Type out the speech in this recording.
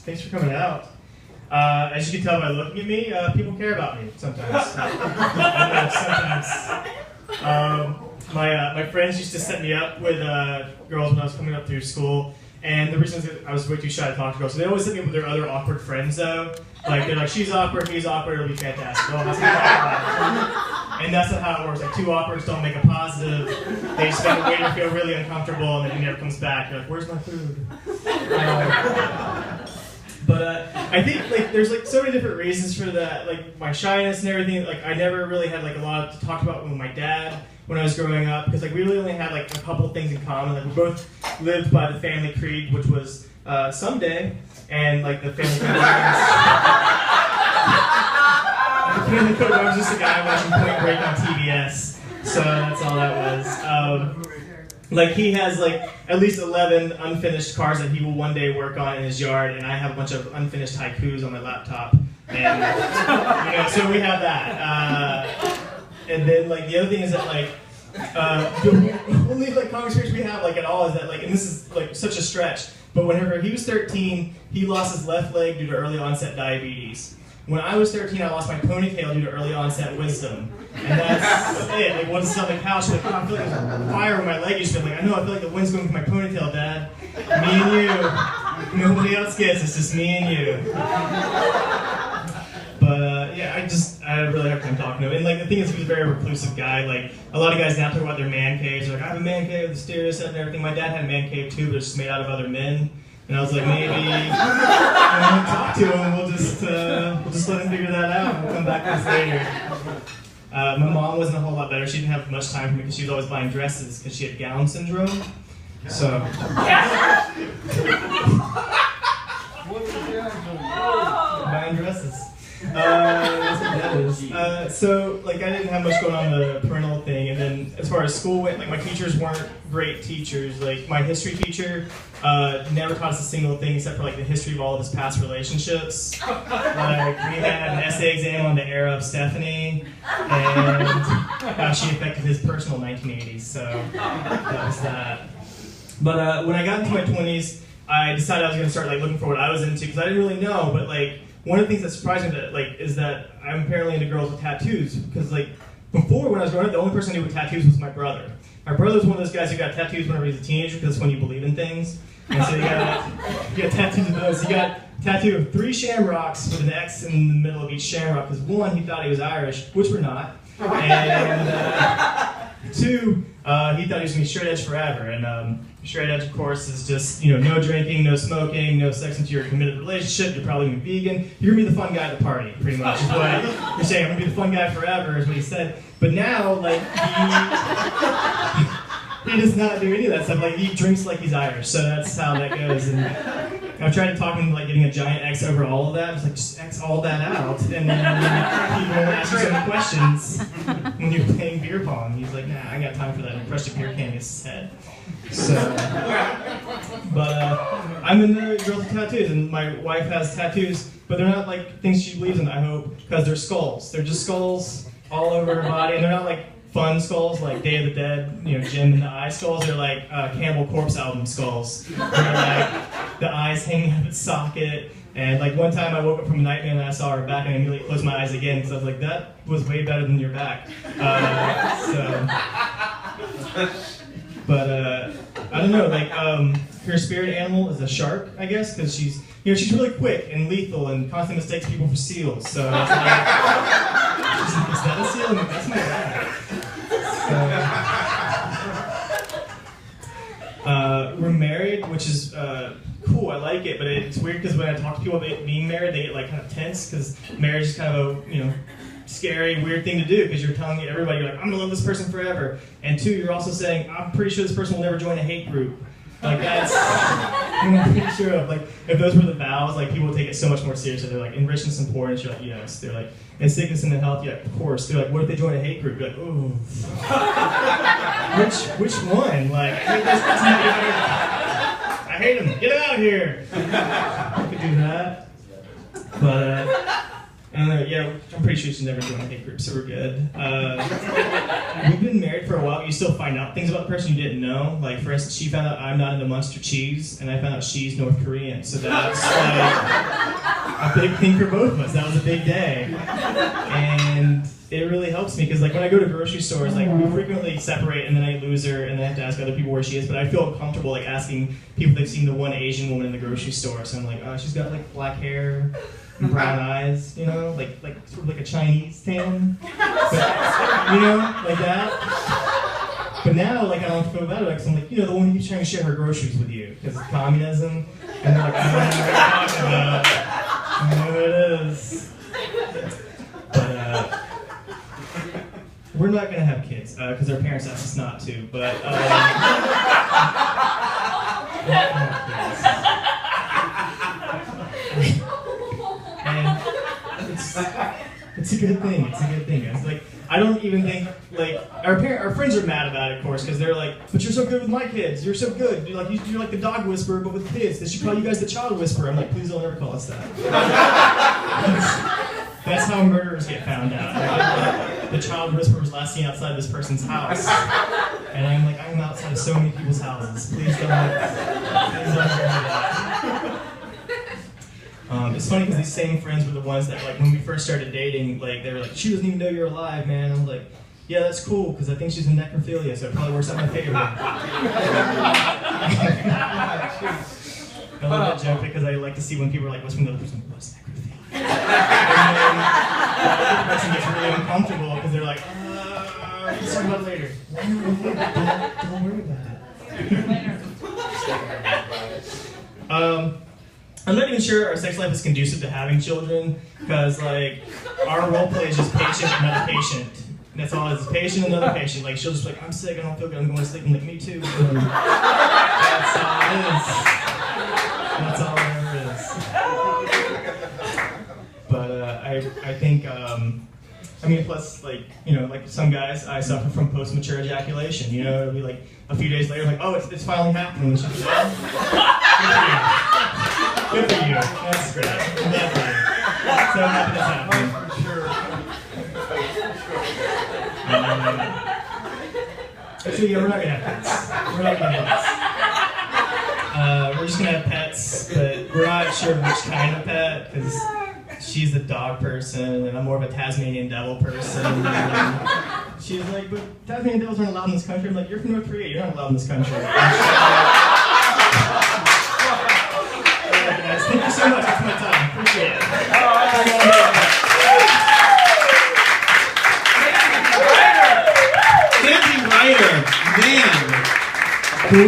Thanks for coming out. As you can tell by looking at me, people care about me sometimes. My friends used to set me up with girls when I was coming up through school, and the reason is that I was way too shy to talk to girls. So they always set me up with their other awkward friends, though. Like, they're like, she's awkward, he's awkward, it'll be fantastic. Oh, that's and that's not how it works. Like, two awkwards don't make a positive. They just make a waiter feel really uncomfortable, and then he never comes back. You're like, where's my food? But I think like there's like so many different reasons for that, like my shyness and everything. Like I never really had like a lot to talk about with my dad when I was growing up, because like we really only had like a couple things in common. Like we both lived by the family creed, which was someday, and like the family creed was just a guy watching Point Break on TBS. So that's all that was. Like he has like at least 11 unfinished cars that he will one day work on in his yard, and I have a bunch of unfinished haikus on my laptop, and so we have that. And then like the other thing is that like the only like common experience we have like at all is that like, and this is like such a stretch, but whenever he was 13, he lost his left leg due to early onset diabetes. When I was 13, I lost my ponytail due to early onset wisdom. And that's it. Like, once it's on the couch, like, oh, I feel like there's a fire in my leg. You've been like, I know, I feel like the wind's going through my ponytail, Dad. Me and you. Nobody else gets, it's just me and you. But, yeah, I had a really hard time talking to him. And, like, the thing is, he was a very reclusive guy. Like, a lot of guys now talk about their man caves. They're like, I have a man cave with the stereo set and everything. My dad had a man cave, too, but it's just made out of other men. And I was like, maybe talk to him. We'll just let him figure that out. We'll come back to this later. My mom wasn't a whole lot better. She didn't have much time for me because she was always buying dresses because she had gown syndrome. So. Buying dresses. That's what that is. So, like, I didn't have much going on the parental thing, and then as far as school went, like, my teachers weren't great teachers. Like, my history teacher never taught us a single thing except for, like, the history of all of his past relationships. Like, we had an essay exam on the era of Stephanie, and how she affected his personal 1980s, so that was that. But when I got into my 20s, I decided I was going to start, like, looking for what I was into, because I didn't really know, but, like, one of the things that surprised me that, like, is that I'm apparently into girls with tattoos, because like before when I was growing up, the only person I knew with tattoos was my brother. My brother was one of those guys who got tattoos whenever he was a teenager, because that's when you believe in things. And so you got tattoos of those. He got a tattoo of 3 shamrocks with an X in the middle of each shamrock, because 1, he thought he was Irish, which we're not, and 2, he thought he was going to be straight edge forever. And straight edge, of course, is just, no drinking, no smoking, no sex into your committed relationship. You're probably going to be vegan. You're going to be the fun guy at the party, pretty much. Is what you're saying. I'm going to be the fun guy forever, is what he said. But now, like, he does not do any of that stuff. Like, he drinks like he's Irish, so that's how that goes. And I've tried to talk him into, like, getting a giant X over all of that. It's like, just X all that out, and then he won't ask you so many questions when you're playing beer pong. He's like, nah, I ain't got time for that. And crushed a beer can against his head. So, but I'm into girls with tattoos, and my wife has tattoos, but they're not like things she believes in, I hope, because they're skulls. They're just skulls all over her body, and they're not like fun skulls like Day of the Dead, Jim in the Eye skulls. They're like Cannibal Corpse album skulls. They're like the eyes hanging out of its socket. And like one time I woke up from a nightmare and I saw her back, and I immediately closed my eyes again because I was like, that was way better than your back. But I don't know, like her spirit animal is a shark, I guess, because she's really quick and lethal and constantly mistakes people for seals. So it's like, is that a seal? Like, that's my dad. We're married, which is cool. I like it, but it's weird because when I talk to people about being married, they get like kind of tense because marriage is kind of a scary, weird thing to do, because you're telling everybody, you're like, I'm gonna love this person forever, and 2, you're also saying, I'm pretty sure this person will never join a hate group. Like that's, I'm pretty sure of, like, if those were the vows, like people would take it so much more seriously. They're like, in richness and poorness, you're like, yes. They're like, in sickness and in health, you're like, of course. They're like, what if they join a hate group? You're like, ooh. Which one? Like, I hate him. Get him out of here. I could do that. But Yeah, I'm pretty sure she's never joined a hate group, so we're good. We've been married for a while, but you still find out things about the person you didn't know. Like, for instance, she found out I'm not into Munster cheese, and I found out she's North Korean. So that's like a big thing for both of us. That was a big day. And it really helps me, because like when I go to grocery stores, like we frequently separate, and then I lose her, and then I have to ask other people where she is. But I feel comfortable like asking people if they've seen the one Asian woman in the grocery store. So I'm like, oh, she's got like black hair, and brown eyes, you know, like sort of like a Chinese tan, but, you know, like that. But now, like I don't feel bad about it, because I'm like, you know, the one who's trying to share her groceries with you because it's communism, and they're like, I don't know what you're talking about. I know who it is. But we're not gonna have kids because our parents asked us not to. But we're not gonna have kids. And it's a good thing. It's a good thing, guys. Like, I don't even think like our friends are mad about it, of course, because they're like, "But you're so good with my kids. You're so good. You're like the dog whisperer, but with kids. They should call you guys the child whisperer." I'm like, "Please don't ever call us that." That's how murderers get found out. Right? The child whisperer was last seen outside this person's house, and I'm like, I'm outside of so many people's houses. Please don't do that. It's funny because these same friends were the ones that, like, when we first started dating, like, they were like, "She doesn't even know you're alive, man." I'm like, "Yeah, that's cool, because I think she's in necrophilia, so it probably works out in my favor." I love that joke because I like to see when people are like, whispering to the other person, "What's necrophilia?" And then the other person gets really uncomfortable because they're like, "We'll talk about it later." Don't worry about it. I'm not even sure our sex life is conducive to having children, because like our role play is just patient, another patient. And that's all it is, patient, another patient. Like she'll just be like, "I'm sick, I don't feel good, I'm going to sleep." I'm like, "Me too." And that's all it is. That's all it ever is. But I think, I mean, plus, like, you know, like some guys, I suffer from post-mature ejaculation. You know, it'll be like a few days later, like, "Oh, it's finally happening." And she'll be like, "Good for you. That's great. I'm glad for you. So happy that's happening." For sure. So yeah, we're not gonna have pets. We're not gonna have pets. We're just gonna have pets, but we're not sure which kind of pet, because she's a dog person, and I'm more of a Tasmanian devil person. And she's like, "But Tasmanian devils aren't allowed in this country." I'm like, "You're from North Korea. You're not allowed in this country."